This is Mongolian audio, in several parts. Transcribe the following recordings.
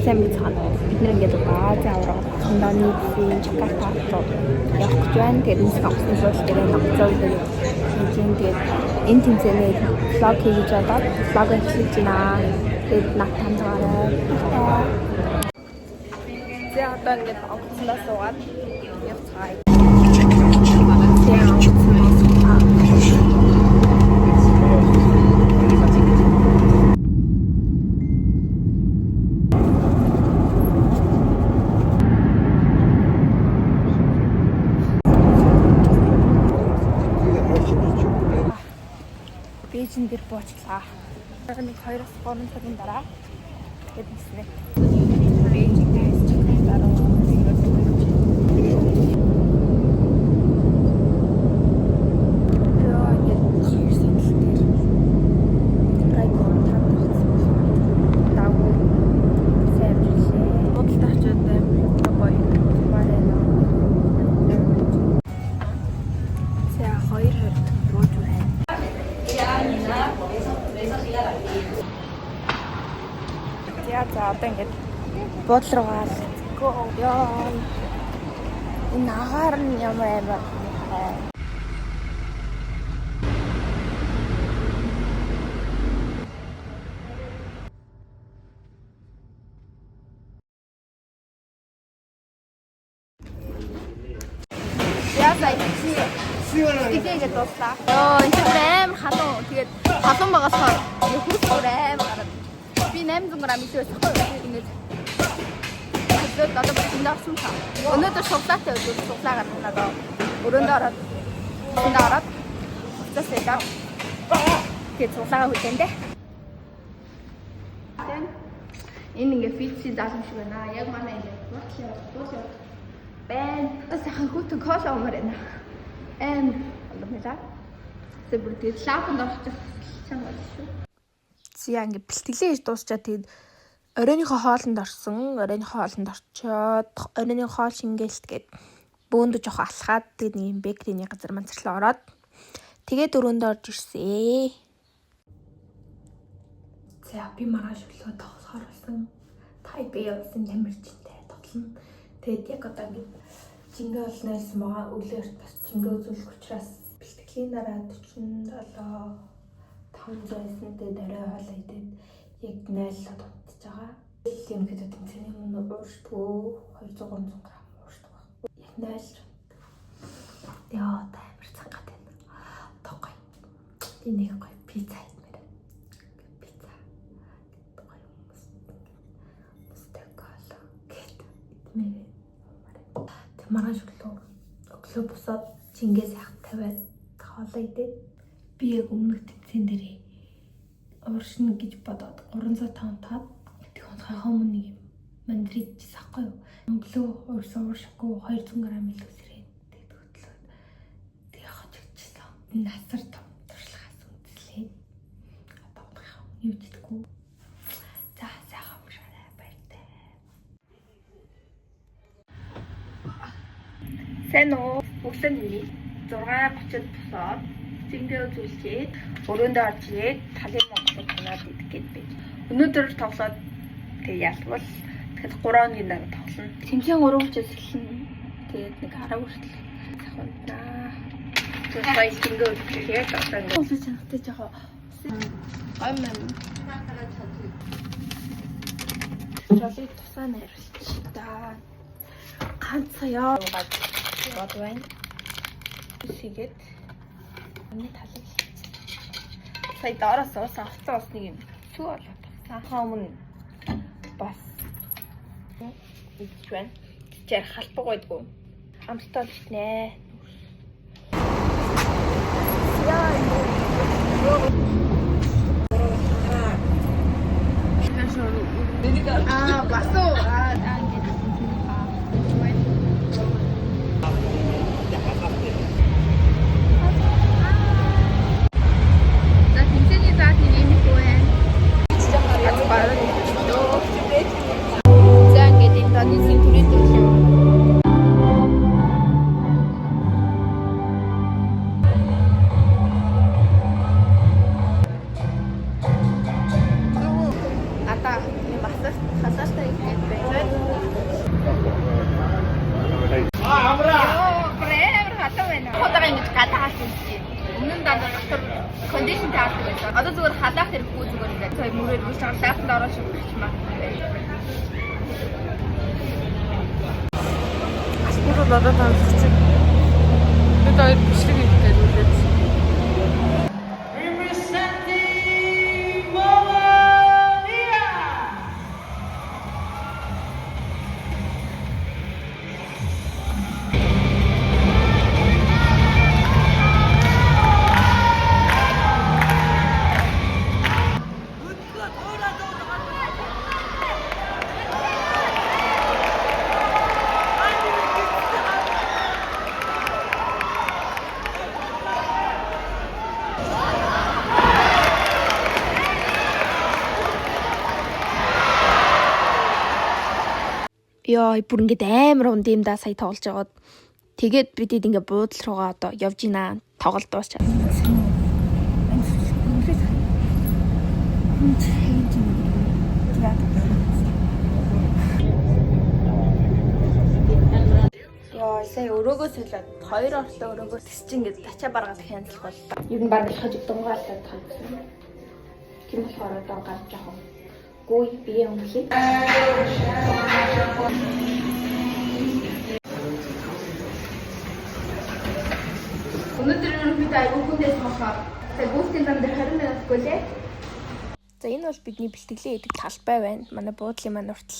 сайн мэдсэн. Бид нэр ингээд Азийн аврал Индонезийн Жакарта руу явах гэж байна. Тэгээд энэ сонгосон шууд тэгээд ногцоо тэгээд тэгээд энэ тэмцээний влог хийж одоо влог хийх гэж байна. Тэгээд над тандаарай. За одоо ингээд онгоцноос суугаад явцгаая. Бээжин дээр буучлаа. Нэг 2-3 цагийн дараа тэгээд нэснэ. Бээжин дээрс чигтэй дараа за одоо ингээд буудлын руугаа яа энэ агаар нь ямар амар ясаа тийгээд дуслаа. Йоо энэ амар халуун. Тэгээд халуун байгасаар хөрс амар гараад. Би 800 г идвэс ингээд одоо биндарсан та. Өнөөдөр шоколадтай өгсөн шоколад гаргаад өрөөндөө ороод энд ороод уцаасаа тэгээд цуглаага хүлэндэ. Энэ ингээд фитси даасан шиг байна. Яг манай ингээд бодлоо бэн сайхан хөтөн кола өмөр байна. Алламаа. Сэбүртэй лапанд орчих чам байна шүү. Зя ингээд бэлтгэлээ иж дуусчаад тэгээд оройныхоо хоолнд орсон. Оройныхоо хоолнд орчоод оройны хоол шингээлт гээд бөөндө жоох алхаад тэгээд нэг юм бекриний газар манцарлаа ороод тэгээд өрөөндөө орж ирсэн. За би маргааш өглөө тоглохоор болсон. Тайбэй явсан тамирчтай тоглоно. Тэгээд яг одоо ингээд жингээ олноос байгаа өглөөрт бас жингээ үзүүлэх учраас бэлтгэлийн дараа 47 500-ын тэгээд орой хоол идээд яг 0-лоод унтж байгаа. Юм гэдэг тэмцээний өмнө ууршдгөө 200-300 г ууршдаг баг. Яг 0. Яа таймер цангаад байна. Тогой. Энийг гоё пицца хиймээр. Пицца. Гоё хүмүүс. Мустакала гэт идмээр. Тэг маргааш өглөө босоод жингээ сайхан тавиад хоолоо идээд би яг өмнөх тэмцээн дээрээ ууршна гэж бодоод 305 таад тэг хонхойхоо өмнө нэг юм мандрид жисахгүй юу. Өглөө ууршаагүй 200 г илүүсрээ тэг хөтлөөд тэг хожигдчихлаа. Насар том туршлагаас үндэслээ. Одоо хонхойхоо юу гэдэггүй. За сайхан ууршаарай баяртай. Сэн уу бүгсэний 6:30-д босоод зингээ үзүүлчихэд өрөөндөө орж ирээд талын монголыг танаад идэх гээд байж. Өнөөдөр тоглоод тэг ялбал тэгэхэд 3 хоногийн дараа тоглоно. Тэмцээн 3 хүчээс эхэлнэ. Тэгээд нэг 10 хүртэл сахунаа. Тэгээд баяр зингээ үзүүлээд одоо ингээд уулзаж чангатай жоо. Амин. Жолыг тусаа найруулчих та. Ганцхан яа бод байна. Сигэт энэ талыг сая дараас авсан нэг юм сүү болоод сахаа өмнө бас идэж байна. Чээр халбаг байдгүй. Амттай битнэ. Яа басуу дотор кондишн таардаг байсан. Одоо зүгээр халаах хэрэггүй зүгээр л сая мөрөөр үл чагаар лайфанд ороод шимчмаа. Асбур бол одоо таалах чинь. Бид хоёр бичлэг хийгээд үлдээд. Яа, бүр ингээд амар унд юм да сая тоглож байгаад. Тэгээд бидэд ингээд буудлал руугаа одоо явж гинэ. Тоглолт дуусчаа. Яа, сая өрөөгөө солиод 2 ортой өрөөгөө тэсч ингээд тачаа баргаад хяндлах бол. Юу н баг илхаж дунгаалтаад тань. Тийм болохоор одоо гарч яах вэ? Гуй бие өмхий. Өнөөдөр бид аягүй хүндээс хохоо. Тэгээ бүгдийн зам дээр 20 минут гүлээ. За энэ бол бидний бэлтгэлээ хийдэг талбай байна. Манай буудлын маань урт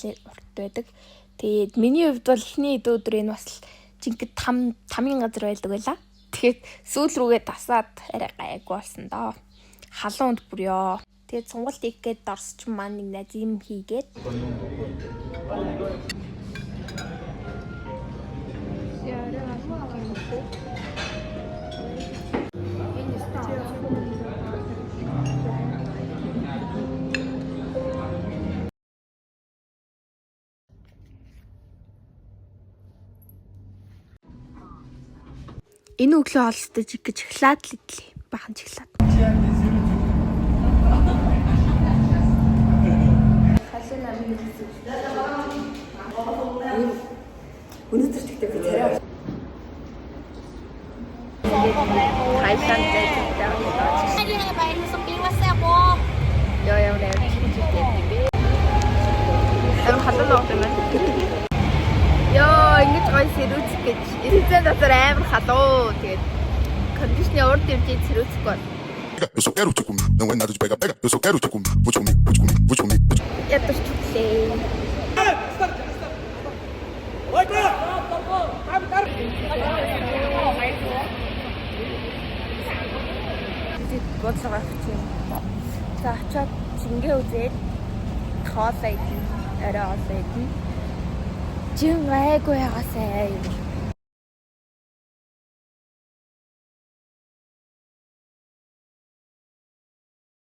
байдаг. Тэгээд миний хувьд бол эхний өдөр энэ бас жинхэнэ тамийн газар байдаг байлаа. Тэгээд сүүл рүүгээ тасаад арай гайгүй болсон доо. Халуунд бүрё. Тэгээд сонголт их гээд дорсч маань нэг найз юм хийгээд. Энэ өглөө олстой жиг гэж шоколад л идлээ. Бахан шоколад. Өнөөдөр тэгтээ би царай. Хайсан дэйтэй аваад. Яа нэ. Эм халуун уу юм. Яа, ингэж гоё сэрүүцэх гэж. Эцэг дотор амар халуу. Тэгээд кондишны урд ирж сэрүүцэх бол. Eu só quero te comer, não é nada de pega, pega. Eu só quero te comer, vou te comer, vou te comer, vou te comer. Ятаж тутлээ. Бодлого авчих юм. За очоод жингээ үзээд хоолоо идэх, орой хоолоо идэх. Жин гайгүй ягаасаа.